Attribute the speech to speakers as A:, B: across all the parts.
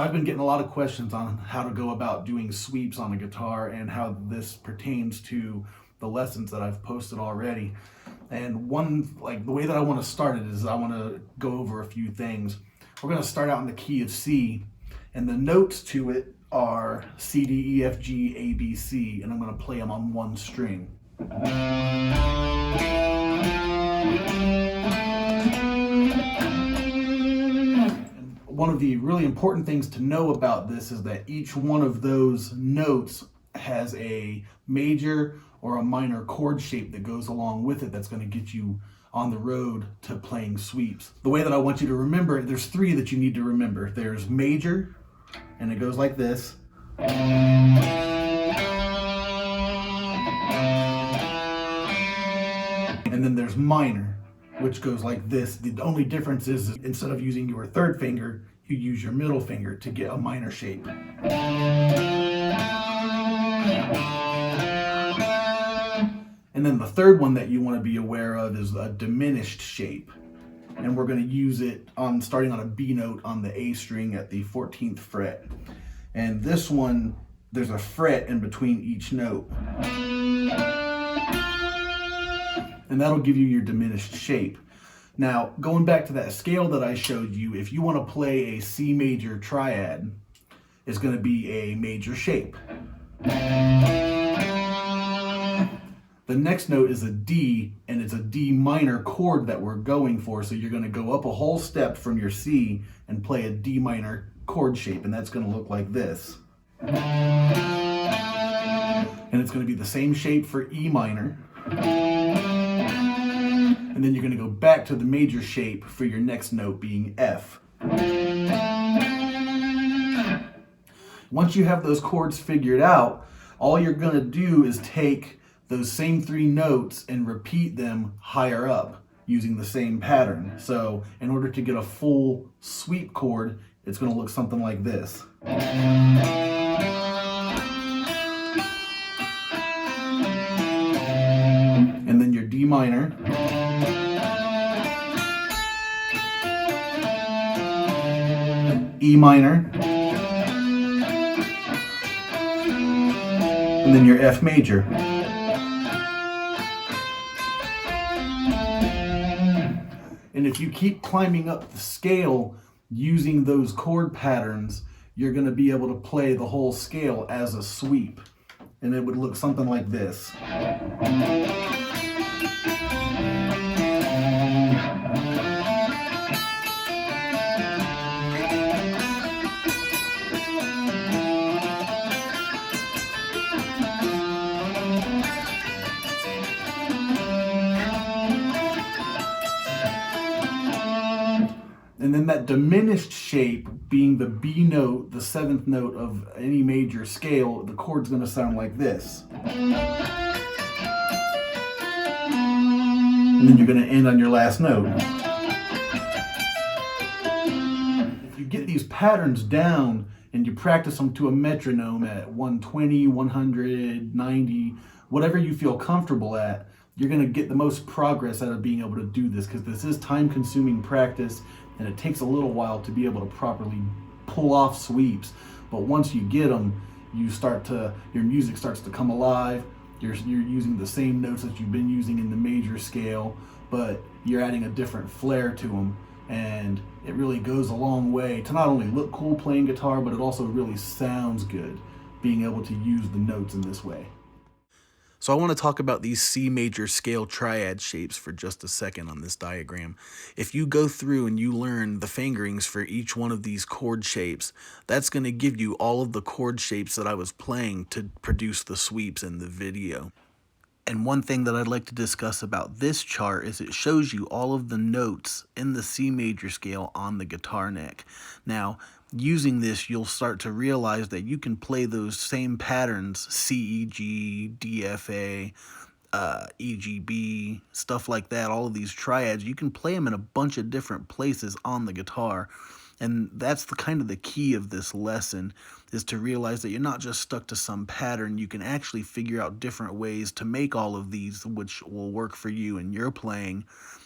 A: So I've been getting a lot of questions on how to go about doing sweeps on a guitar and how this pertains to the lessons that I've posted already. And the way that I want to start it is I want to go over a few things. We're going to start out in the key of C, and the notes to it are C, D, E, F, G, A, B, C, and I'm going to play them on one string. One of the really important things to know about this is that each one of those notes has a major or a minor chord shape that goes along with it that's going to get you on the road to playing sweeps. The way that I want you to remember it, there's three that you need to remember. There's major, and it goes like this. And then there's minor, which goes like this. The only difference is instead of using your third finger, you use your middle finger to get a minor shape. And then the third one that you want to be aware of is a diminished shape. And we're going to use it starting on a B note on the A string at the 14th fret. And this one, there's a fret in between each note. And that'll give you your diminished shape. Now, going back to that scale that I showed you, if you want to play a C major triad, it's going to be a major shape. The next note is a D, and it's a D minor chord that we're going for, so you're going to go up a whole step from your C and play a D minor chord shape, and that's going to look like this. And it's going to be the same shape for E minor. And then you're going to go back to the major shape for your next note being F. Once you have those chords figured out, all you're going to do is take those same three notes and repeat them higher up using the same pattern. So in order to get a full sweep chord, it's going to look something like this. And then your D minor. E minor. And then your F major. And if you keep climbing up the scale using those chord patterns, you're going to be able to play the whole scale as a sweep. And it would look something like this. And then that diminished shape being the B note, the seventh note of any major scale, the chord's going to sound like this. And then you're going to end on your last note. If you get these patterns down and you practice them to a metronome at 120, 100, 90, whatever you feel comfortable at, you're going to get the most progress out of being able to do this, because this is time-consuming practice and it takes a little while to be able to properly pull off sweeps. But once you get them, your music starts to come alive. You're using the same notes that you've been using in the major scale, but you're adding a different flair to them. And it really goes a long way to not only look cool playing guitar, but it also really sounds good being able to use the notes in this way. So I want to talk about these C major scale triad shapes for just a second on this diagram. If you go through and you learn the fingerings for each one of these chord shapes, that's going to give you all of the chord shapes that I was playing to produce the sweeps in the video. And one thing that I'd like to discuss about this chart is it shows you all of the notes in the C major scale on the guitar neck. Now, using this, you'll start to realize that you can play those same patterns, C, E, G, D, F, A, E, G, B, stuff like that, all of these triads. You can play them in a bunch of different places on the guitar. And that's the kind of the key of this lesson, is to realize that you're not just stuck to some pattern. You can actually figure out different ways to make all of these which will work for you and your playing,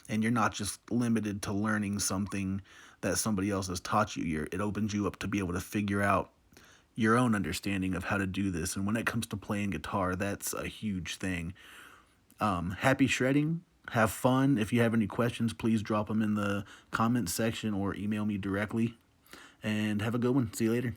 A: and you're not just limited to learning something that somebody else has taught you. It opens you up to be able to figure out your own understanding of how to do this. And when it comes to playing guitar, that's a huge thing. Happy shredding. Have fun. If you have any questions, please drop them in the comments section or email me directly. And have a good one. See you later.